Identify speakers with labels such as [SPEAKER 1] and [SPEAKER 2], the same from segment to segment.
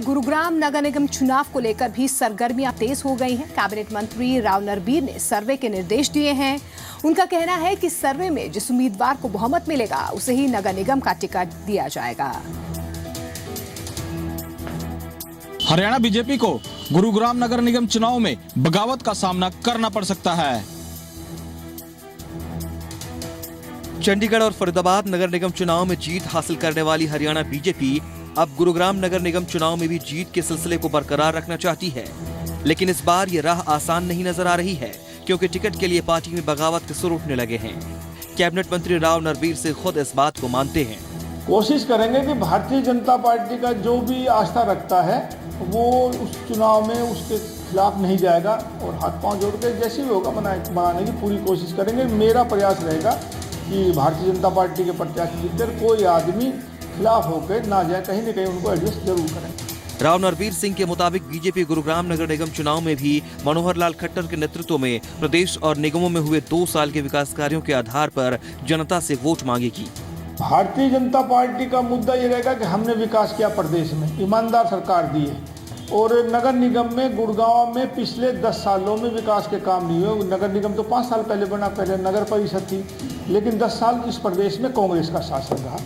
[SPEAKER 1] गुरुग्राम नगर निगम चुनाव को लेकर भी सरगर्मियां तेज हो गई हैं। कैबिनेट मंत्री राव नरबीर ने सर्वे के निर्देश दिए हैं। उनका कहना है कि सर्वे में जिस उम्मीदवार को बहुमत मिलेगा उसे ही नगर निगम का टिकट दिया जाएगा।
[SPEAKER 2] हरियाणा बीजेपी को गुरुग्राम नगर निगम चुनाव में बगावत का सामना करना पड़ सकता है।
[SPEAKER 3] चंडीगढ़ और फरीदाबाद नगर निगम चुनाव में जीत हासिल करने वाली हरियाणा बीजेपी अब गुरुग्राम नगर निगम चुनाव में भी जीत के सिलसिले को बरकरार रखना चाहती है, लेकिन इस बार ये राह आसान नहीं नजर आ रही है, क्योंकि टिकट के लिए पार्टी में बगावत के सुर उठने लगे हैं। कैबिनेट मंत्री राव नरबीर से खुद इस बात को मानते हैं।
[SPEAKER 4] कोशिश करेंगे कि भारतीय जनता पार्टी का जो भी आस्था रखता है वो उस चुनाव में उसके खिलाफ नहीं जाएगा और हाथ पांव जोड़ के जैसे भी होगा बनाने की पूरी कोशिश करेंगे। मेरा प्रयास रहेगा कि भारतीय जनता पार्टी के प्रत्याशी जीतकर कोई आदमी खिलाफ होकर ना जाए, कहीं न कहीं उनको एडजस्ट जरूर करें।
[SPEAKER 3] राव नरबीर सिंह के मुताबिक बीजेपी गुरुग्राम नगर निगम चुनाव में भी मनोहर लाल खट्टर के नेतृत्व में प्रदेश और निगमों में हुए 2 साल के विकास कार्यों के आधार पर जनता से वोट मांगेगी।
[SPEAKER 4] भारतीय जनता पार्टी का मुद्दा ये रहेगा कि हमने विकास किया, प्रदेश में ईमानदार सरकार दी है और नगर निगम में गुड़गांव में पिछले 10 सालों में विकास के काम नहीं हुए। नगर निगम तो 5 साल पहले बना, पहले नगर परिषद थी, लेकिन 10 साल इस प्रदेश में कांग्रेस का शासन रहा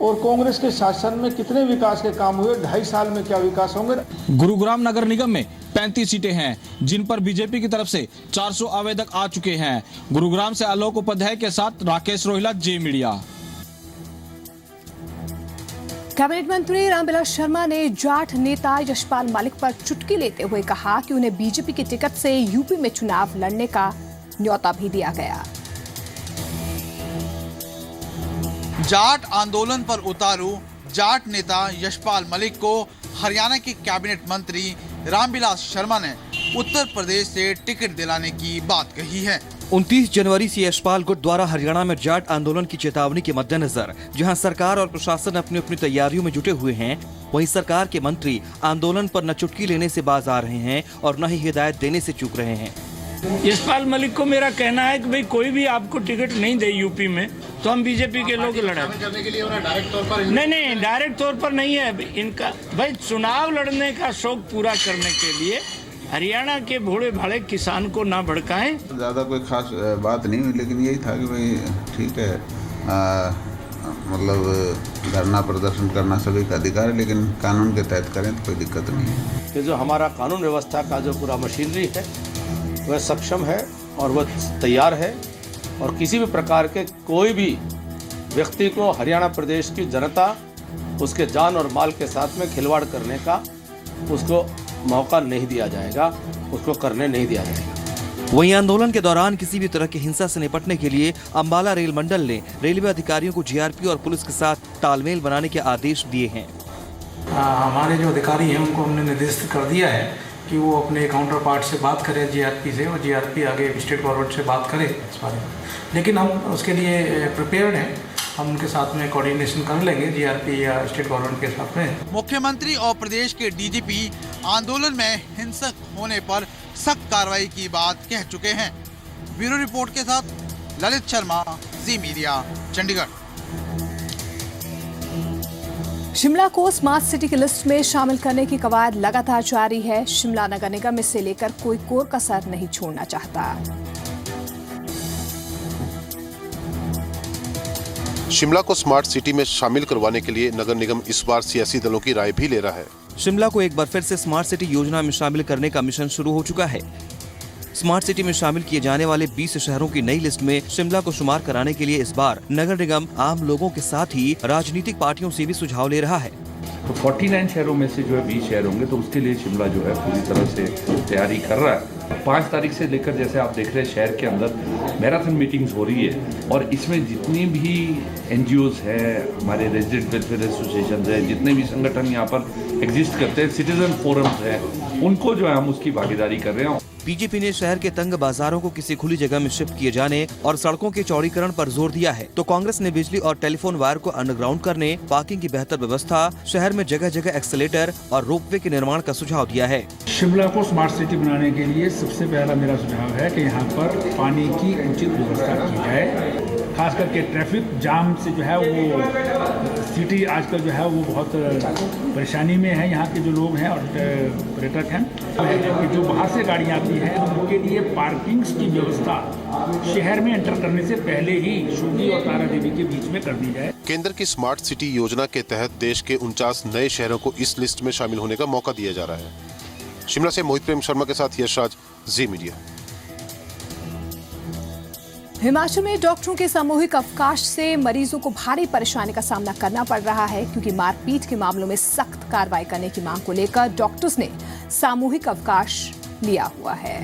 [SPEAKER 4] और कांग्रेस के शासन में कितने विकास के काम हुए, 2.5 साल में क्या विकास होंगे।
[SPEAKER 2] गुरुग्राम नगर निगम में 35 सीटें हैं, जिन पर बीजेपी की तरफ से 400 आवेदक आ चुके हैं। गुरुग्राम से आलोक उपाध्याय के साथ राकेश रोहिला, जे मीडिया।
[SPEAKER 1] कैबिनेट मंत्री रामविलास शर्मा ने जाट नेता यशपाल मलिक पर चुटकी लेते हुए कहा कि उन्हें बीजेपी की टिकट से यूपी में चुनाव लड़ने का न्योता भी दिया गया।
[SPEAKER 5] जाट आंदोलन पर उतारू जाट नेता यशपाल मलिक को हरियाणा के कैबिनेट मंत्री रामविलास शर्मा ने उत्तर प्रदेश से टिकट दिलाने की बात कही है।
[SPEAKER 3] 29 जनवरी से यशपाल गुट द्वारा हरियाणा में जाट आंदोलन की चेतावनी के मद्देनजर जहां सरकार और प्रशासन अपनी अपनी तैयारियों में जुटे हुए हैं, वहीं सरकार के मंत्री आंदोलन पर न चुटकी लेने से बाज आ रहे हैं और न ही हिदायत देने से चूक रहे हैं।
[SPEAKER 6] यशपाल मलिक को मेरा कहना है कि भाई कोई भी आपको टिकट नहीं दे यूपी में तो हम बीजेपी के लोग लड़े। नहीं, डायरेक्ट तौर पर नहीं है इनका। भाई चुनाव लड़ने का शौक पूरा करने के लिए हरियाणा के भोले भाले किसान को ना भड़काएं।
[SPEAKER 7] ज़्यादा कोई खास बात नहीं हुई, लेकिन यही था कि भाई ठीक है, मतलब धरना प्रदर्शन करना सभी का अधिकार है, लेकिन कानून के तहत करें तो कोई दिक्कत नहीं है।
[SPEAKER 8] कि जो हमारा कानून व्यवस्था का जो पूरा मशीनरी है वह सक्षम है और वह तैयार है और किसी भी प्रकार के कोई भी व्यक्ति को हरियाणा प्रदेश की जनता उसके जान और माल के साथ में खिलवाड़ करने का उसको मौका नहीं दिया जाएगा, उसको करने नहीं दिया जाएगा।
[SPEAKER 3] वहीं आंदोलन के दौरान किसी भी तरह की हिंसा से निपटने के लिए अंबाला रेल मंडल ने रेलवे अधिकारियों को जीआरपी और पुलिस के साथ तालमेल बनाने के आदेश दिए हैं।
[SPEAKER 9] हमारे जो अधिकारी हैं उनको हमने निर्देशित कर दिया है कि वो अपने काउंटर पार्ट से बात करें जीआरपी से, और जीआरपी आगे स्टेट गवर्नमेंट से बात करे इस बारे में। लेकिन हम उसके लिए प्रिपेयर्ड हैं, हम उनके साथ में कोऑर्डिनेशन कर लेंगे जीआरपी या स्टेट गवर्नमेंट के साथ में।
[SPEAKER 5] मुख्यमंत्री और प्रदेश के डीजीपी आंदोलन में हिंसक होने पर सख्त कार्रवाई की बात कह चुके हैं। ब्यूरो रिपोर्ट के साथ ललित शर्मा, जी मीडिया, चंडीगढ़।
[SPEAKER 1] शिमला को स्मार्ट सिटी की लिस्ट में शामिल करने की कवायद लगातार जारी है। शिमला नगर निगम इसे लेकर कोई कोर कसर नहीं छोड़ना चाहता।
[SPEAKER 10] शिमला को स्मार्ट सिटी में शामिल करवाने के लिए नगर निगम इस बार सियासी दलों की राय भी ले रहा है।
[SPEAKER 3] शिमला को एक बार फिर से स्मार्ट सिटी योजना में शामिल करने का मिशन शुरू हो चुका है। स्मार्ट सिटी में शामिल किए जाने वाले 20 शहरों की नई लिस्ट में शिमला को शुमार कराने के लिए इस बार नगर निगम आम लोगों के साथ ही राजनीतिक पार्टियों से भी सुझाव ले रहा है।
[SPEAKER 11] तो 49 शहरों में से जो है 20 शहर होंगे, तो उसके लिए शिमला जो है पूरी तरह से तैयारी कर रहा है। 5 तारीख से लेकर जैसे आप देख रहे हैं शहर के अंदर मैराथन मीटिंग्स हो रही है और इसमें जितनी भी NGOs हैं, हमारे रेजिडेंट वेलफेयर एसोसिएशन है, जितने भी संगठन यहाँ पर एग्जिस्ट करते हैं, सिटीजन फोरम्स हैं, उनको जो है हम उसकी भागीदारी कर रहे हैं।
[SPEAKER 3] बीजेपी ने शहर के तंग बाजारों को किसी खुली जगह में शिफ्ट किए जाने और सड़कों के चौड़ीकरण पर जोर दिया है, तो कांग्रेस ने बिजली और टेलीफोन वायर को अंडरग्राउंड करने, पार्किंग की बेहतर व्यवस्था, शहर में जगह जगह एक्सीलेटर और रोपवे के निर्माण का सुझाव दिया है।
[SPEAKER 9] शिमला को स्मार्ट सिटी बनाने के लिए सबसे पहला मेरा सुझाव है कि यहाँ पर पानी की उचित व्यवस्था की जाए। खास करके ट्रैफिक जाम से जो है वो
[SPEAKER 12] सिटी आजकल जो है वो बहुत परेशानी में है। यहाँ के जो लोग हैं और पर्यटक हैं कि जो बाहर से गाड़ियाँ आती हैं उनके लिए पार्किंग्स की व्यवस्था शहर में एंटर करने से पहले ही शोधी और तारा देवी के बीच में कर दी जाए।
[SPEAKER 10] केंद्र की स्मार्ट सिटी योजना के तहत देश के 49 नए शहरों को इस लिस्ट में शामिल होने का मौका दिया जा रहा है। शिमला से मोहित प्रेम शर्मा के साथ यशराज, जी मीडिया।
[SPEAKER 1] हिमाचल में डॉक्टरों के सामूहिक अवकाश से मरीजों को भारी परेशानी का सामना करना पड़ रहा है, क्योंकि मारपीट के मामलों में सख्त कार्रवाई करने की मांग को लेकर डॉक्टर्स ने सामूहिक अवकाश लिया हुआ है।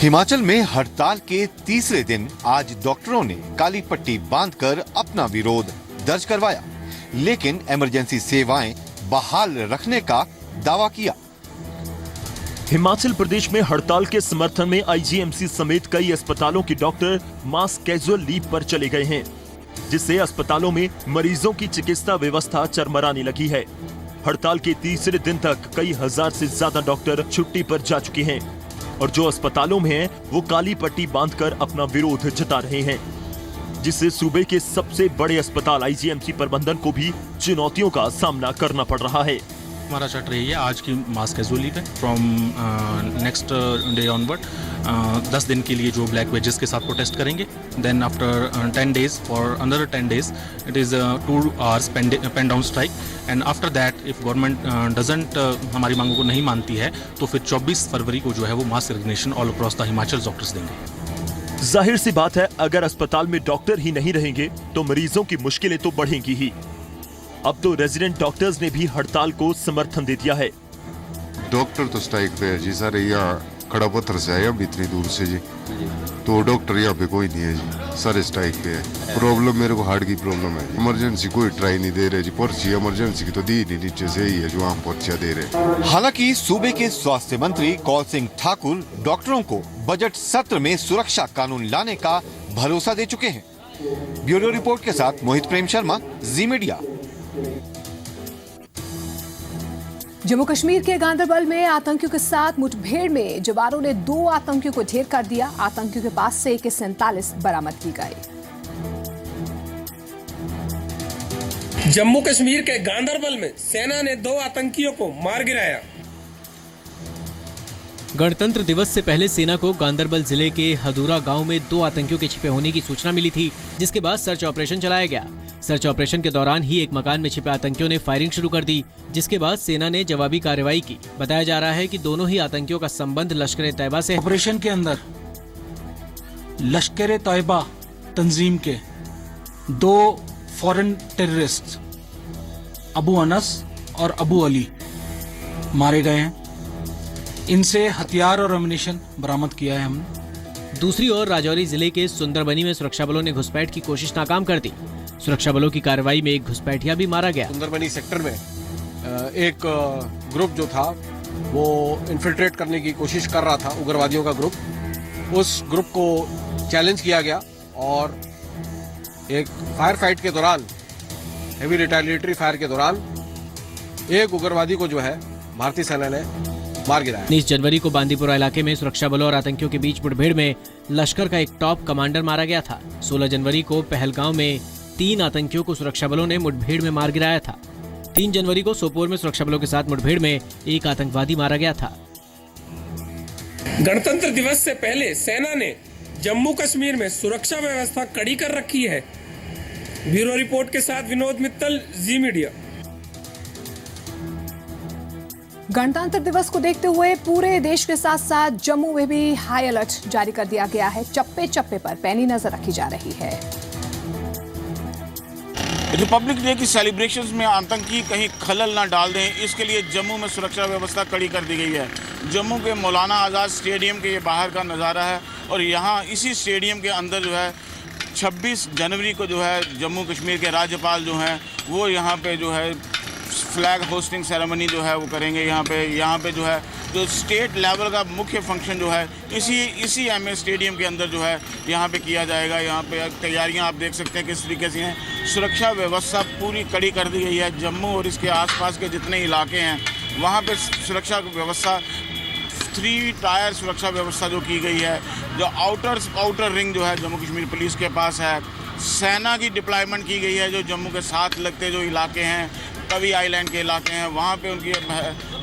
[SPEAKER 13] हिमाचल में हड़ताल के तीसरे दिन आज डॉक्टरों ने काली पट्टी बांधकर अपना विरोध दर्ज करवाया, लेकिन इमरजेंसी सेवाएं बहाल रखने का दावा किया।
[SPEAKER 14] हिमाचल प्रदेश में हड़ताल के समर्थन में आईजीएमसी समेत कई अस्पतालों के डॉक्टर मास कैजुअल लीव पर चले गए हैं, जिससे अस्पतालों में मरीजों की चिकित्सा व्यवस्था चरमराने लगी है। हड़ताल के तीसरे दिन तक कई हजार से ज्यादा डॉक्टर छुट्टी पर जा चुके हैं और जो अस्पतालों में हैं, वो काली पट्टी बांधकर अपना विरोध जता रहे हैं, जिससे सूबे के सबसे बड़े अस्पताल आईजीएमसी प्रबंधन को भी चुनौतियों का सामना करना पड़ रहा है।
[SPEAKER 15] हमारा चट रही है आज की मास कैजुअल लीव है फ्रॉम नेक्स्ट डे ऑनवर्ड। 10 दिन के लिए जो ब्लैक वेजेस के साथ प्रोटेस्ट करेंगे। Then after 10 days for another 10 days it is 2 hours pen down strike and after that if government doesn't हमारी मांगों को नहीं मानती है तो फिर 24 फरवरी को जो है वो mass resignation all across the Himachal doctors देंगे।
[SPEAKER 14] जाहिर सी बात है, अगर अस्पताल में डॉक्टर ही नहीं रहेंगे तो मरीजों की मुश्किलें तो बढ़ेंगी ही। अब तो रेजिडेंट डॉक्टर्स ने भी हड़ताल को समर्थन दे दिया है।
[SPEAKER 16] डॉक्टर तो स्ट्राइक पे है जी, सारे यहाँ खड़ा पत्थर से आए अब इतनी दूर से जी, तो डॉक्टर यहाँ पे कोई नहीं है जी, सारे स्ट्राइक पे है। प्रॉब्लम मेरे को हार्ट की प्रॉब्लम है, इमरजेंसी कोई ट्राई नहीं दे रहे जी, पर्ची इमरजेंसी की तो दी नहीं, नीचे से ही है जो हम पर्चियां दे रहे।
[SPEAKER 13] हालांकि सूबे के स्वास्थ्य मंत्री कौल सिंह ठाकुर डॉक्टरों को बजट सत्र में सुरक्षा कानून लाने का भरोसा दे चुके हैं। ब्यूरो रिपोर्ट के साथ मोहित प्रेम शर्मा, जी मीडिया।
[SPEAKER 1] जम्मू कश्मीर के गांदरबल में आतंकियों के साथ मुठभेड़ में जवानों ने 2 आतंकियों को ढेर कर दिया। आतंकियों के पास से AK-47 बरामद की गई।
[SPEAKER 17] जम्मू कश्मीर के गांदरबल में सेना ने 2 आतंकियों को मार गिराया।
[SPEAKER 18] गणतंत्र दिवस से पहले सेना को गांदरबल जिले के हदूरा गांव में 2 आतंकियों के छिपे होने की सूचना मिली थी, जिसके बाद सर्च ऑपरेशन चलाया गया। सर्च ऑपरेशन के दौरान ही एक मकान में छिपे आतंकियों ने फायरिंग शुरू कर दी, जिसके बाद सेना ने जवाबी कार्रवाई की। बताया जा रहा है कि दोनों ही आतंकियों का संबंध लश्कर-ए-तैयबा से।
[SPEAKER 19] ऑपरेशन के अंदर लश्कर-ए-तैयबा तंजीम के 2 फॉरेन टेररिस्ट अबू अनस और अबू अली मारे गए हैं। इनसे हथियार और अम्युनिशन बरामद किया है हमने।
[SPEAKER 18] दूसरी ओर राजौरी जिले के सुंदरबनी में सुरक्षा बलों ने घुसपैठ की कोशिश नाकाम कर दी। सुरक्षा बलों की कार्रवाई में एक घुसपैठिया भी मारा गया।
[SPEAKER 20] सुंदरबनी सेक्टर में एक ग्रुप जो था वो इन्फिल्ट्रेट करने की कोशिश कर रहा था, उग्रवादियों का ग्रुप। उस ग्रुप को चैलेंज किया गया और एक फायर फाइट के दौरान, हेवी रिटेलिएटरी फायर के दौरान एक उग्रवादी को जो है भारतीय सेना ने मार गिराया।
[SPEAKER 18] 19 जनवरी को बांदीपुरा इलाके में सुरक्षा बलों और आतंकियों के बीच मुठभेड़ में लश्कर का एक टॉप कमांडर मारा गया था। 16 जनवरी को पहलगांव में 3 आतंकियों को सुरक्षा बलों ने मुठभेड़ में मार गिराया था। 3 जनवरी को सोपोर में सुरक्षा बलों के साथ मुठभेड़ में एक आतंकवादी मारा गया था।
[SPEAKER 17] गणतंत्र दिवस से पहले सेना ने जम्मू कश्मीर में सुरक्षा व्यवस्था कड़ी कर रखी है। ब्यूरो रिपोर्ट के साथ विनोद मित्तल, जी मीडिया।
[SPEAKER 1] गणतंत्र दिवस को देखते हुए पूरे देश के साथ साथ जम्मू में भी हाई अलर्ट जारी कर दिया गया है। चप्पे चप्पे पर पैनी नजर रखी जा रही है।
[SPEAKER 21] रिपब्लिक डे की सेलिब्रेशंस में आतंकी कहीं खलल ना डाल दें, इसके लिए जम्मू में सुरक्षा व्यवस्था कड़ी कर दी गई है। जम्मू के मौलाना आज़ाद स्टेडियम के ये बाहर का नज़ारा है और यहाँ इसी स्टेडियम के अंदर जो है 26 जनवरी को जो है जम्मू कश्मीर के राज्यपाल जो हैं वो यहाँ पे जो है फ्लैग होस्टिंग सेरेमनी जो है वो करेंगे। यहाँ पे जो है जो स्टेट लेवल का मुख्य फंक्शन जो है इसी MS स्टेडियम के अंदर जो है यहाँ पे किया जाएगा। यहाँ पे तैयारियाँ आप देख सकते हैं किस तरीके से हैं। सुरक्षा व्यवस्था पूरी कड़ी कर दी गई है। जम्मू और इसके आसपास के जितने इलाके हैं वहाँ पे सुरक्षा व्यवस्था 3 टायर सुरक्षा व्यवस्था जो की गई है। जो आउटर रिंग जो है जम्मू कश्मीर पुलिस के पास है, सेना की डिप्लॉयमेंट की गई है। जो जम्मू के साथ लगते जो इलाके हैं, तवी आइलैंड के इलाके हैं, वहाँ पे उनकी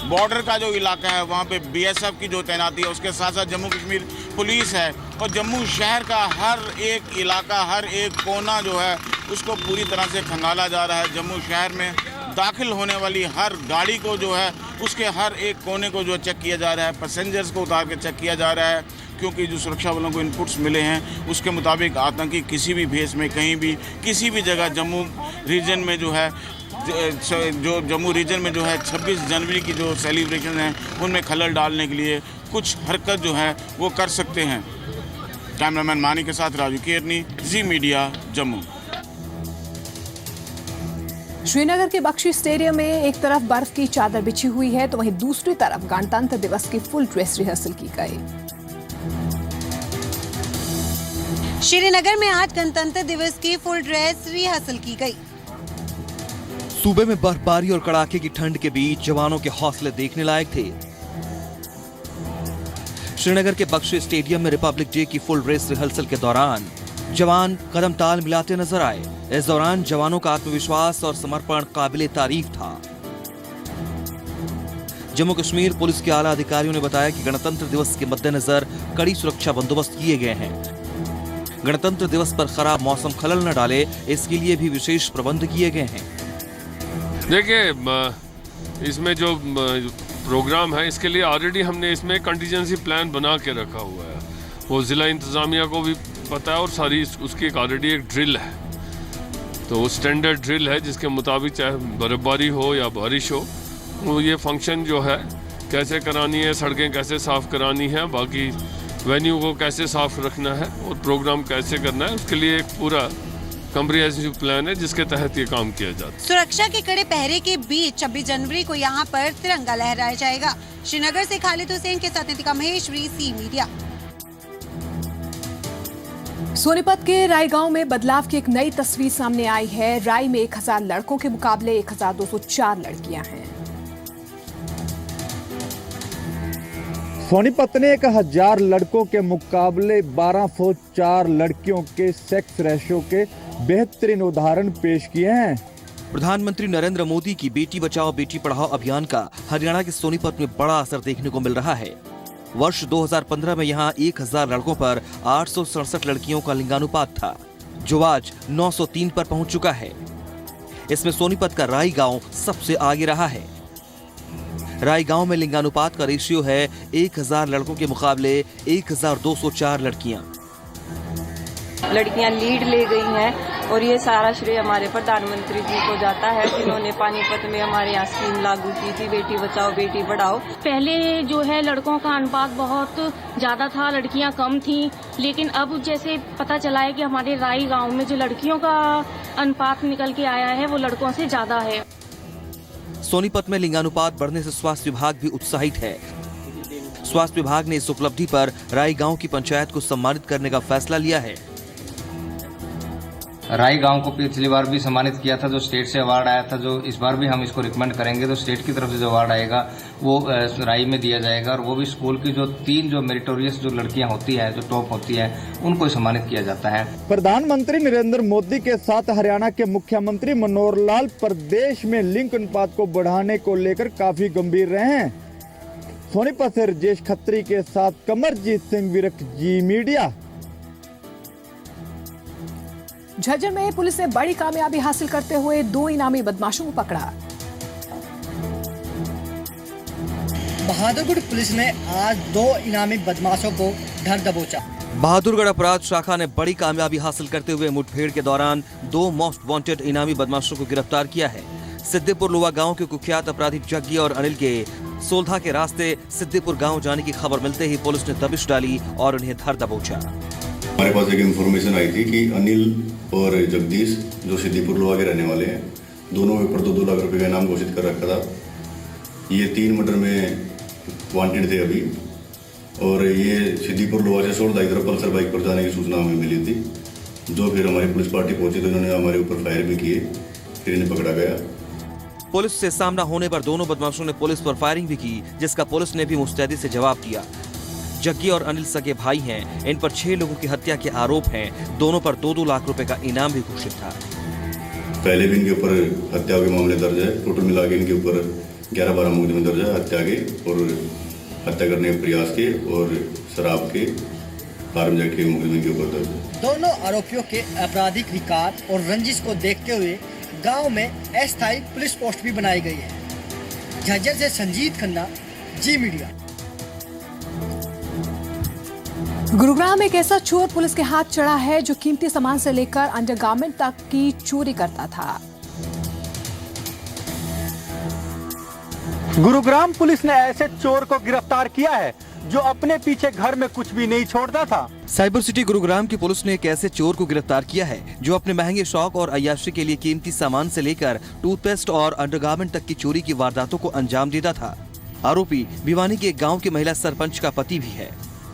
[SPEAKER 21] बॉर्डर का जो इलाका है वहाँ पे BSF की जो तैनाती है, उसके साथ साथ जम्मू कश्मीर पुलिस है और जम्मू शहर का हर एक इलाका, हर एक कोना जो है उसको पूरी तरह से खंगाला जा रहा है। जम्मू शहर में दाखिल होने वाली हर गाड़ी को जो है उसके हर एक कोने को जो चेक किया जा रहा है, पैसेंजर्स को उतार के चेक किया जा रहा है, क्योंकि जो सुरक्षा बलों को इनपुट्स मिले हैं उसके मुताबिक आतंकी किसी भी भेष में कहीं भी किसी भी जगह जम्मू रीजन में जो है जम्मू रीजन में जो है 26 जनवरी की जो सेलिब्रेशन है उनमें खलल डालने के लिए कुछ हरकत जो है वो कर सकते हैं। कैमरामैन मानी के साथ राजू केरनी, जी मीडिया, जम्मू।
[SPEAKER 1] श्रीनगर के बख्शी स्टेडियम में एक तरफ बर्फ की चादर बिछी हुई है तो वहीं दूसरी तरफ गणतंत्र दिवस की फुल ड्रेस रिहर्सल की गई।
[SPEAKER 4] श्रीनगर में आज गणतंत्र दिवस की फुल ड्रेस रिहर्सल की गई।
[SPEAKER 3] सूबे में बर्फबारी और कड़ाके की ठंड के बीच जवानों के हौसले देखने लायक थे। श्रीनगर के बख्शी स्टेडियम में रिपब्लिक डे की फुल ड्रेस रिहर्सल के दौरान जवान कदम ताल मिलाते नजर आए। इस दौरान जवानों का आत्मविश्वास और समर्पण काबिले तारीफ था। जम्मू कश्मीर पुलिस के आला अधिकारियों ने बताया कि गणतंत्र दिवस के मद्देनजर कड़ी सुरक्षा बंदोबस्त किए गए हैं। गणतंत्र दिवस पर खराब मौसम खलल न डाले, इसके लिए भी विशेष प्रबंध किए गए हैं।
[SPEAKER 22] देखिए, इसमें जो प्रोग्राम है इसके लिए ऑलरेडी हमने इसमें कंटीजेंसी प्लान बना के रखा हुआ है। वो जिला इंतजामिया को भी पता है और सारी उसकी ऑलरेडी एक ड्रिल है, तो स्टैंडर्ड ड्रिल है जिसके मुताबिक चाहे बर्फबारी हो या बारिश हो, वो ये फंक्शन जो है कैसे करानी है, सड़कें कैसे साफ़ करानी है, बाकी वेन्यू को कैसे साफ रखना है और प्रोग्राम कैसे करना है, उसके लिए एक पूरा कम्प्रिहेंसिव प्लान है जिसके तहत ये काम किया जाता है।
[SPEAKER 4] सुरक्षा के कड़े पहरे के बीच 26 जनवरी को यहाँ पर तिरंगा लहराया जाएगा। श्रीनगर से खालिद हुसैन के साथ नितिका महेश्वरी, सी मीडिया।
[SPEAKER 1] सोनीपत के राय गांव में बदलाव की एक नई तस्वीर सामने आई है। राय में 1000 लड़कों के मुकाबले 1204 लड़कियां हैं।
[SPEAKER 23] सोनीपत ने 1000 लड़कों के मुकाबले 1204 लड़कियों के सेक्स रेशो के बेहतरीन उदाहरण पेश किए हैं।
[SPEAKER 3] प्रधानमंत्री नरेंद्र मोदी की बेटी बचाओ बेटी पढ़ाओ अभियान का हरियाणा के सोनीपत में बड़ा असर देखने को मिल रहा है। वर्ष 2015 में यहाँ 1000 लड़कों पर 867 लड़कियों का लिंगानुपात था, जो आज 903 पर पहुंच चुका है। इसमें सोनीपत का राई गांव सबसे आगे रहा है। राय गांव में लिंगानुपात का रेशियो है 1000 लड़कों के मुकाबले 1204 लड़कियां
[SPEAKER 24] लीड ले गई हैं और ये सारा श्रेय हमारे प्रधानमंत्री जी को जाता है, जिन्होंने पानीपत में हमारे यहाँ स्कीम लागू की थी, बेटी बचाओ बेटी पढ़ाओ।
[SPEAKER 25] पहले जो है लड़कों का अनुपात बहुत ज्यादा था, लड़कियां कम थी, लेकिन अब जैसे पता चला है कि हमारे राई गांव में जो लड़कियों का अनुपात निकल के आया है वो लड़कों से ज्यादा है।
[SPEAKER 3] सोनीपत में लिंगानुपात बढ़ने से स्वास्थ्य विभाग भी उत्साहित है। स्वास्थ्य विभाग ने इस उपलब्धि पर राय गांव की पंचायत को सम्मानित करने का फैसला लिया है।
[SPEAKER 26] राय गांव को पिछली बार भी सम्मानित किया था, जो स्टेट से अवार्ड आया था, जो इस बार भी हम इसको रिकमेंड करेंगे तो स्टेट की तरफ से जो अवार्ड आएगा वो राय में दिया जाएगा और वो भी स्कूल की जो 3 जो मेरिटोरियस जो लड़कियां होती है, जो टॉप होती है, उनको सम्मानित किया जाता है।
[SPEAKER 23] प्रधानमंत्री नरेंद्र मोदी के साथ हरियाणा के मुख्यमंत्री मनोहर लाल प्रदेश में लिंग अनुपात को बढ़ाने को लेकर काफी गंभीर रहे हैं। सोनीपत से राजेश खत्री के साथ कमरजीत सिंह विरक, जी मीडिया।
[SPEAKER 1] झज्जर में पुलिस ने बड़ी कामयाबी हासिल करते हुए 2 इनामी बदमाशों को पकड़ा।
[SPEAKER 27] बहादुरगढ़ पुलिस ने आज 2 इनामी बदमाशों को धर दबोचा।
[SPEAKER 3] बहादुरगढ़ अपराध शाखा ने बड़ी कामयाबी हासिल करते हुए मुठभेड़ के दौरान 2 मोस्ट वांटेड इनामी बदमाशों को गिरफ्तार किया है। सिद्दीपुर लोवा गांव के कुख्यात अपराधी जग्गी और अनिल के सोलधा के रास्ते सिद्दीपुर गांव जाने की खबर मिलते ही पुलिस ने दबिश डाली और उन्हें धर दबोचा।
[SPEAKER 28] हमारे पास एक इन्फॉर्मेशन आई थी कि अनिल और जगदीश, जो सिद्दीपुर लोहा के रहने वाले हैं, दोनों के ऊपर 2-2 लाख रुपए का इनाम घोषित कर रखा था। ये 3 मर्डर में वांटेड थे अभी, और ये सिद्दीपुर लोहा से सोलधा की तरफ पल्सर बाइक पर जाने की सूचना हमें मिली थी, जो फिर हमारी पुलिस पार्टी पहुंची तो इन्होंने हमारे ऊपर फायर भी किए, फिर इन्हें पकड़ा गया।
[SPEAKER 3] पुलिस से सामना होने पर दोनों बदमाशों ने पुलिस पर फायरिंग भी की, जिसका पुलिस ने भी मुस्तैदी से जवाब दिया। जग्गी और अनिल सगे भाई हैं। इन पर 6 लोगों की हत्या के आरोप हैं। दोनों पर 2-2 लाख रुपए का इनाम भी घोषित था।
[SPEAKER 28] पहले भी इनके ऊपर हत्या के मामले दर्ज है। टोटल मिला के इनके ऊपर 11-12 मुकदमे दर्ज है हत्या के और हत्या करने के प्रयास के और शराब के फार्मजेट के मुकदमे के ऊपर दर्ज है।
[SPEAKER 27] दोनों आरोपियों के आपराधिक रिकॉर्ड और रंजिश को देखते हुए गांव में अस्थायी पुलिस पोस्ट भी बनाई गई है। झज्जर से संजीत खन्ना, जी मीडिया।
[SPEAKER 1] गुरुग्राम एक ऐसा चोर पुलिस के हाथ चढ़ा है जो कीमती सामान से लेकर अंडरगारमेंट तक की चोरी करता था।
[SPEAKER 23] गुरुग्राम पुलिस ने ऐसे चोर को गिरफ्तार किया है जो अपने पीछे घर में कुछ भी नहीं छोड़ता था।
[SPEAKER 3] साइबर सिटी गुरुग्राम की पुलिस ने एक ऐसे चोर को गिरफ्तार किया है जो अपने महंगे शौक और अय्याशी के लिए कीमती सामान से लेकर टूथपेस्ट और अंडरगारमेंट तक की चोरी की वारदातों को अंजाम देता था। आरोपी भिवानी के एक गांव के महिला सरपंच का पति भी है।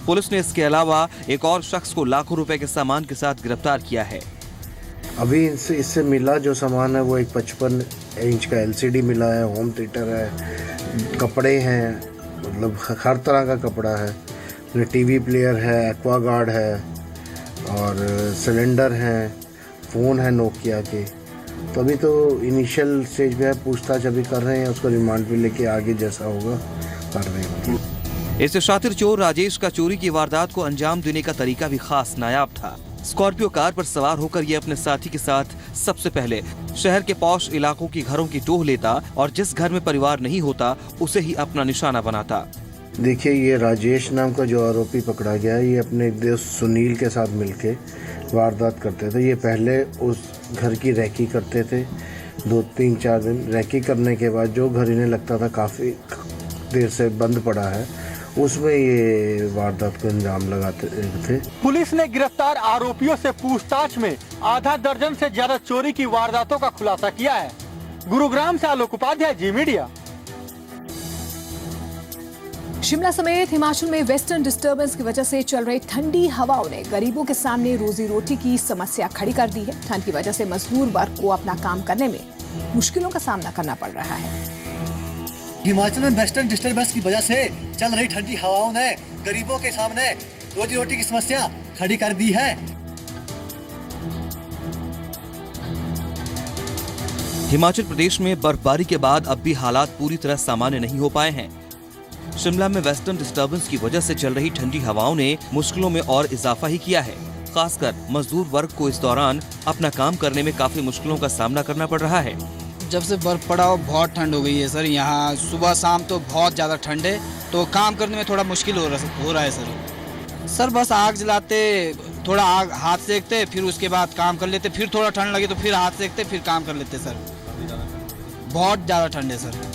[SPEAKER 3] पुलिस ने इसके अलावा एक और शख्स को लाखों रुपए के सामान के साथ गिरफ्तार किया है।
[SPEAKER 2] अभी इससे मिला जो सामान है वो एक 55 इंच का LCD मिला है, होम थिएटर है, कपड़े हैं, मतलब हर तरह का कपड़ा है, TV प्लेयर है, एक्वागार्ड है और सिलेंडर है, फ़ोन है नोकिया के। तो अभी तो इनिशियल स्टेज पे है, पूछताछ अभी कर रहे हैं, उसको रिमांड पे लेके आगे जैसा होगा कर रहे हैं।
[SPEAKER 3] इस शातिर चोर राजेश का चोरी की वारदात को अंजाम देने का तरीका भी खास नायाब था। स्कॉर्पियो कार पर सवार होकर ये अपने साथी के साथ सबसे पहले शहर के पॉश इलाकों की घरों की टोह लेता और जिस घर में परिवार नहीं होता उसे ही अपना निशाना बनाता।
[SPEAKER 2] देखिए, ये राजेश नाम का जो आरोपी पकड़ा गया है, ये अपने एक दोस्त सुनील के साथ मिलके वारदात करते थे। ये पहले उस घर की रैकी करते थे, 2-3-4 दिन रैकी करने के बाद जो घर इन्हें लगता था काफ़ी देर से बंद पड़ा है, उसमें ये वारदात को अंजाम लगाते थे।
[SPEAKER 23] पुलिस ने गिरफ्तार आरोपियों से पूछताछ में आधा दर्जन से ज्यादा चोरी की वारदातों का खुलासा किया है। गुरुग्राम से आलोक उपाध्याय, जी मीडिया।
[SPEAKER 1] शिमला समेत हिमाचल में वेस्टर्न डिस्टर्बेंस की वजह से चल रही ठंडी हवाओं ने गरीबों के सामने रोजी रोटी की समस्या खड़ी कर दी है। ठंड की वजह से मजदूर वर्ग को अपना काम करने में मुश्किलों का सामना करना पड़ रहा है।
[SPEAKER 27] हिमाचल में वेस्टर्न डिस्टर्बेंस की वजह से चल रही ठंडी हवाओं ने गरीबों के सामने रोजी रोटी की समस्या खड़ी कर दी है।
[SPEAKER 3] हिमाचल प्रदेश में बर्फबारी के बाद अब भी हालात पूरी तरह सामान्य नहीं हो पाए हैं। शिमला में वेस्टर्न डिस्टर्बेंस की वजह से चल रही ठंडी हवाओं ने मुश्किलों में और इजाफा ही किया है। खासकर मजदूर वर्ग को इस दौरान अपना काम करने में काफी मुश्किलों का सामना करना पड़ रहा है।
[SPEAKER 5] जब से बर्फ पड़ा हो बहुत ठंड हो गई है सर। यहाँ सुबह शाम तो बहुत ज़्यादा ठंड है, तो काम करने में थोड़ा मुश्किल हो रहा है सर। बस आग जलाते, थोड़ा आग हाथ सेकते, फिर उसके बाद काम कर लेते, फिर थोड़ा ठंड लगे तो फिर हाथ सेकते, फिर काम कर लेते सर। बहुत ज़्यादा ठंड है सर।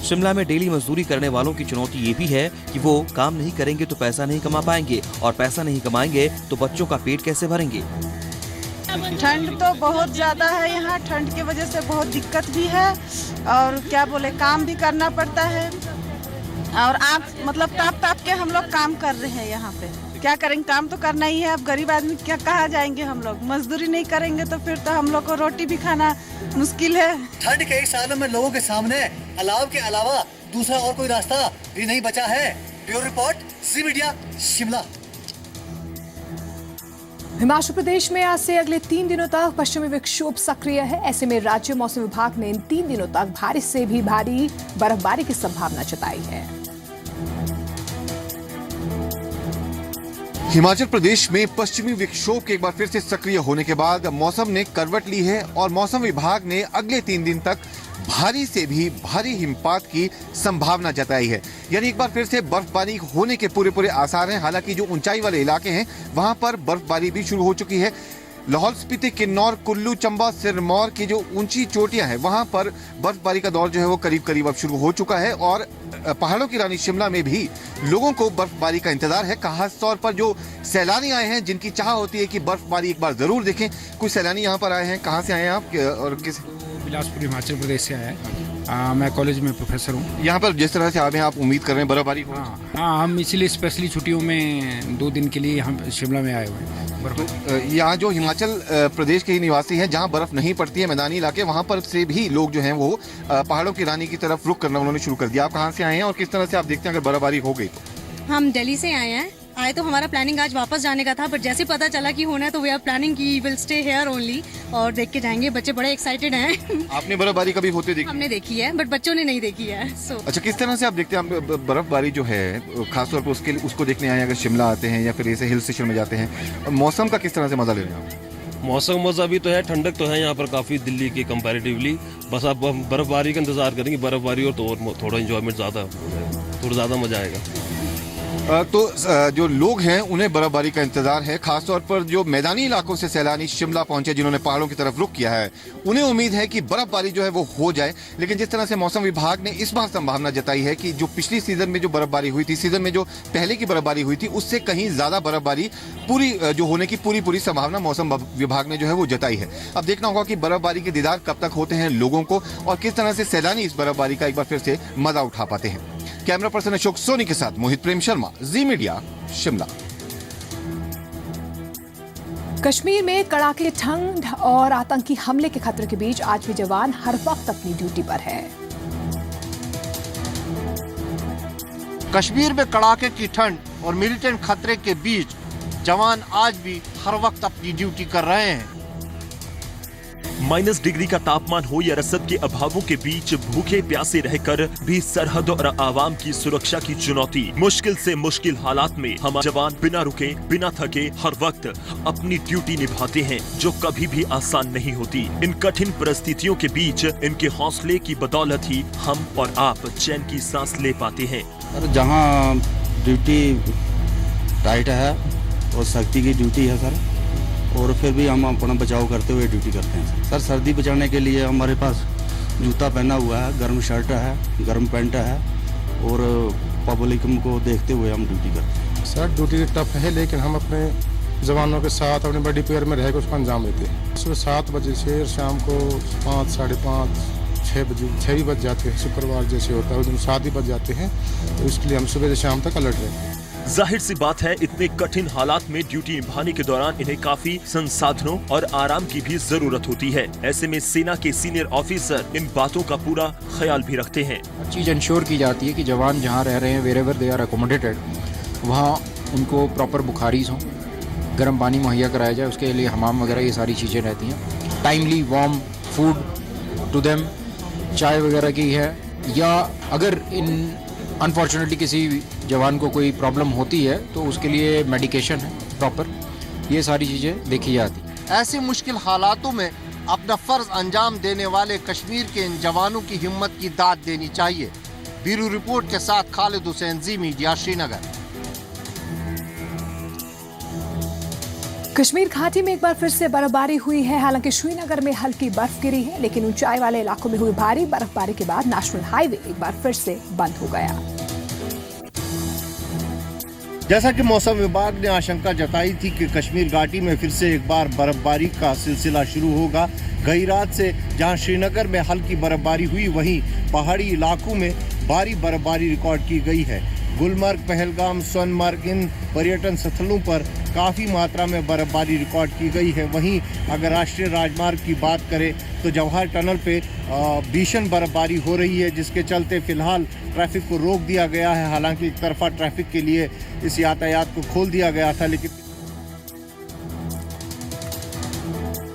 [SPEAKER 3] शिमला में डेली मजदूरी करने वालों की चुनौती ये भी है कि वो काम नहीं करेंगे तो पैसा नहीं कमा पाएंगे, और पैसा नहीं कमाएंगे तो बच्चों का पेट कैसे भरेंगे।
[SPEAKER 6] ठंड तो बहुत ज़्यादा है यहाँ। ठंड की वजह से बहुत दिक्कत भी है और क्या बोले, काम भी करना पड़ता है। और आप मतलब ताप के हम लोग काम कर रहे हैं यहाँ पे। क्या करेंगे, काम तो करना ही है। अब गरीब आदमी क्या कहाँ जाएंगे हम लोग। मजदूरी नहीं करेंगे तो फिर तो हम लोग को रोटी भी खाना मुश्किल है।
[SPEAKER 27] ठंड के 1 साल में लोगों के सामने अलाव के अलावा दूसरा और कोई रास्ता भी नहीं बचा है। ब्यूरो रिपोर्ट, जी मीडिया, शिमला।
[SPEAKER 1] हिमाचल प्रदेश में आज से अगले 3 दिनों तक पश्चिमी विक्षोभ सक्रिय है। ऐसे में राज्य मौसम विभाग ने इन 3 दिनों तक भारी से भी भारी बर्फबारी की संभावना जताई है।
[SPEAKER 13] हिमाचल प्रदेश में पश्चिमी विक्षोभ के एक बार फिर से सक्रिय होने के बाद मौसम ने करवट ली है और मौसम विभाग ने अगले 3 दिन तक भारी से भी भारी हिमपात की संभावना जताई है। यानी एक बार फिर से बर्फबारी होने के पूरे आसार हैं। हालांकि जो ऊंचाई वाले इलाके हैं वहां पर बर्फबारी भी शुरू हो चुकी है। लाहौल स्पीति, किन्नौर, कुल्लू, चंबा, सिरमौर की जो ऊंची चोटियां हैं वहां पर बर्फबारी का दौर जो है वो करीब अब शुरू हो चुका है। और पहाड़ों की रानी शिमला में भी लोगों को बर्फबारी का इंतजार है। खास तौर पर जो सैलानी आए हैं, जिनकी चाह होती है कि बर्फबारी एक बार जरूर देखें। कुछ सैलानी यहाँ पर आए हैं। कहाँ से आए हैं आप और किस?
[SPEAKER 7] बिलासपुर, हिमाचल प्रदेश से आया है। मैं कॉलेज में प्रोफेसर हूँ।
[SPEAKER 13] यहाँ पर जिस तरह से आए हैं, आप उम्मीद कर रहे हैं बर्फबारी हो?
[SPEAKER 7] हाँ, हम इसीलिए स्पेशली छुट्टियों में 2 दिन के लिए हम शिमला में आए हुए हैं।
[SPEAKER 13] तो यहाँ जो हिमाचल प्रदेश के ही निवासी हैं, जहाँ बर्फ नहीं पड़ती है, मैदानी इलाके, वहाँ पर से भी लोग जो हैं वो पहाड़ों की रानी की तरफ रुख करना उन्होंने शुरू कर दिया। आप कहाँ से आए हैं और किस तरह से आप देखते हैं अगर बर्फबारी हो गई तो?
[SPEAKER 4] हम दिल्ली से आए तो हमारा प्लानिंग आज वापस जाने का था, बट जैसे पता चला कि होना है तो वी आर प्लानिंग कि विल स्टे हियर ओनली और देख के जाएंगे। बच्चे बड़े एक्साइटेड हैं।
[SPEAKER 13] आपने बर्फबारी कभी होते देखी?
[SPEAKER 4] हमने देखी है, बट बच्चों ने नहीं देखी है।
[SPEAKER 13] अच्छा, किस तरह से आप देखते हैं बर्फबारी जो है, खासतौर पर उसको देखने आए अगर शिमला आते हैं या फिर ऐसे हिल स्टेशन में जाते हैं, मौसम का किस तरह से मजा ले रहे हैं आप?
[SPEAKER 8] मौसम मजा भी तो है, ठंडक तो है यहाँ पर काफ़ी दिल्ली के कंपैरेटिवली। बस अब हम बर्फबारी का इंतजार करेंगे, बर्फबारी और तो और थोड़ा इंजॉयमेंट थोड़ा ज़्यादा मजा आएगा।
[SPEAKER 13] तो जो लोग हैं उन्हें बर्फबारी का इंतजार है, खासतौर पर जो मैदानी इलाकों से सैलानी शिमला पहुंचे जिन्होंने पहाड़ों की तरफ रुख किया है, उन्हें उम्मीद है कि बर्फबारी जो है वो हो जाए। लेकिन जिस तरह से मौसम विभाग ने इस बार संभावना जताई है कि जो पिछली सीजन में जो बर्फबारी हुई थी, सीजन में जो पहले की बर्फबारी हुई थी, उससे कहीं ज्यादा बर्फबारी पूरी जो होने की पूरी संभावना मौसम विभाग ने जो है वो जताई है। अब देखना होगा कि बर्फबारी के दीदार कब तक होते हैं लोगों को और किस तरह से सैलानी इस बर्फबारी का एक बार फिर से मजा उठा पाते हैं। कैमरा पर्सन अशोक सोनी के साथ मोहित प्रेम शर्मा, जी मीडिया, शिमला।
[SPEAKER 1] कश्मीर में कड़ाके ठंड और आतंकी हमले के खतरे के बीच आज भी जवान हर वक्त अपनी ड्यूटी पर है।
[SPEAKER 9] कश्मीर में कड़ाके की ठंड और मिलिटेंट खतरे के बीच जवान आज भी हर वक्त अपनी ड्यूटी कर रहे हैं।
[SPEAKER 10] माइनस डिग्री का तापमान हो या रसद के अभावों के बीच भूखे प्यासे रहकर भी सरहद और आवाम की सुरक्षा की चुनौती, मुश्किल से मुश्किल हालात में हमारे जवान बिना रुके बिना थके हर वक्त अपनी ड्यूटी निभाते हैं, जो कभी भी आसान नहीं होती। इन कठिन परिस्थितियों के बीच इनके हौसले की बदौलत ही हम और आप चैन की सांस ले पाते हैं।
[SPEAKER 11] जहाँ ड्यूटी टाइट है और सख्ती की ड्यूटी है सर, और फिर भी हम अपना बचाव करते हुए ड्यूटी करते हैं सर। सर्दी बचाने के लिए हमारे पास जूता पहना हुआ है, गर्म शर्ट है, गर्म पैंट है और पब्लिक को देखते हुए हम ड्यूटी करते हैं।
[SPEAKER 12] सर ड्यूटी टफ है, लेकिन हम अपने जवानों के साथ अपने बड़ी पेयर में रहकर उसका अंजाम देते हैं। सुबह 7 बजे से शाम को 5, 5:30, 6 बजे 6 भी बज जाते हैं। शुक्रवार जैसे होता है उस दिन 7 ही बज जाते हैं, तो इसके लिए हम सुबह से शाम तक अलर्ट रहते हैं।
[SPEAKER 10] जाहिर सी बात है, इतने कठिन हालात में ड्यूटी निभाने के दौरान इन्हें काफी संसाधनों और आराम की भी जरूरत होती है। ऐसे में सेना के सीनियर ऑफिसर इन बातों का पूरा ख्याल भी रखते हैं।
[SPEAKER 7] चीज इंश्योर की जाती है कि जवान जहाँ रह रहे हैं, वेरेवर दे आर अकोमोडेटेड, वहाँ उनको प्रॉपर बुखारीज हों, गर्म पानी मुहैया कराया जाए, उसके लिए हमाम वगैरह ये सारी चीज़ें रहती हैं। Timely warm food to them, चाय वगैरह की है, या अगर इन अनफॉर्चुनेटली किसी जवान को कोई प्रॉब्लम होती है तो उसके लिए मेडिकेशन है प्रॉपर, ये सारी चीज़ें देखी जाती।
[SPEAKER 9] ऐसे मुश्किल हालातों में अपना फर्ज अंजाम देने वाले कश्मीर के इन जवानों की हिम्मत की दाद देनी चाहिए। ब्यूरो रिपोर्ट के साथ खालिद हुसैन, जी मीडिया, श्रीनगर।
[SPEAKER 1] कश्मीर घाटी में एक बार फिर से बर्फबारी हुई है। हालांकि श्रीनगर में हल्की बर्फ गिरी है, लेकिन ऊंचाई वाले इलाकों में हुई भारी बर्फबारी के बाद नेशनल हाईवे एक बार फिर से बंद हो गया।
[SPEAKER 14] जैसा कि मौसम विभाग ने आशंका जताई थी कि कश्मीर घाटी में फिर से एक बार बर्फबारी का सिलसिला शुरू होगा। गई रात से जहां श्रीनगर में हल्की बर्फबारी हुई, वहीं पहाड़ी इलाकों में भारी बर्फबारी रिकॉर्ड की गई है। गुलमर्ग, पहलगाम, सोनमर्ग, इन पर्यटन स्थलों पर काफ़ी मात्रा में बर्फबारी रिकॉर्ड की गई है। वहीं अगर राष्ट्रीय राजमार्ग की बात करें तो जवाहर टनल पे भीषण बर्फबारी हो रही है, जिसके चलते फिलहाल ट्रैफिक को रोक दिया गया है। हालांकि एक तरफा ट्रैफिक के लिए इस यातायात को खोल दिया गया था, लेकिन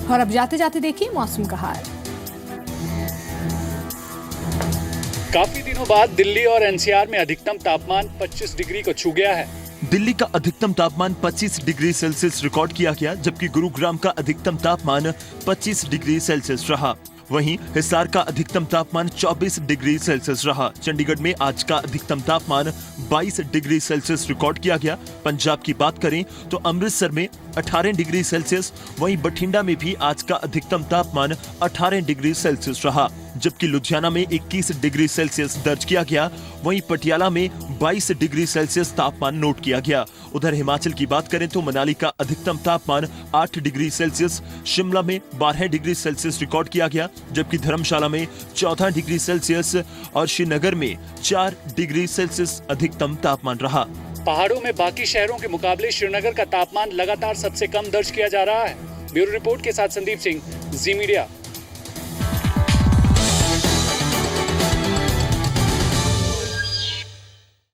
[SPEAKER 1] और अब जाते जाते देखिए मौसम का हाल।
[SPEAKER 15] काफी दिनों बाद दिल्ली और एनसीआर में अधिकतम तापमान 25 डिग्री को छू गया है।
[SPEAKER 10] दिल्ली का अधिकतम तापमान 25 डिग्री सेल्सियस रिकॉर्ड किया गया, जबकि गुरुग्राम का अधिकतम तापमान 25 डिग्री सेल्सियस रहा। वहीं हिसार का अधिकतम तापमान 24 डिग्री सेल्सियस रहा। चंडीगढ़ में आज का अधिकतम तापमान 22 डिग्री सेल्सियस रिकॉर्ड किया गया। पंजाब की बात करें तो अमृतसर में 18 डिग्री सेल्सियस, वहीं बठिंडा में भी आज का अधिकतम तापमान 18 डिग्री सेल्सियस रहा, जबकि लुधियाना में 21 डिग्री सेल्सियस दर्ज किया गया। वहीं पटियाला में 22 डिग्री सेल्सियस तापमान नोट किया गया। उधर हिमाचल की बात करें तो मनाली का अधिकतम तापमान 8 डिग्री सेल्सियस, शिमला में 12 डिग्री सेल्सियस रिकॉर्ड किया गया, जबकि धर्मशाला में 14 डिग्री सेल्सियस और श्रीनगर में 4 डिग्री सेल्सियस अधिकतम तापमान रहा।
[SPEAKER 15] पहाड़ों में बाकी शहरों के मुकाबले श्रीनगर का तापमान लगातार सबसे कम दर्ज किया जा रहा है। ब्यूरो रिपोर्ट के साथ संदीप सिंह, जी मीडिया।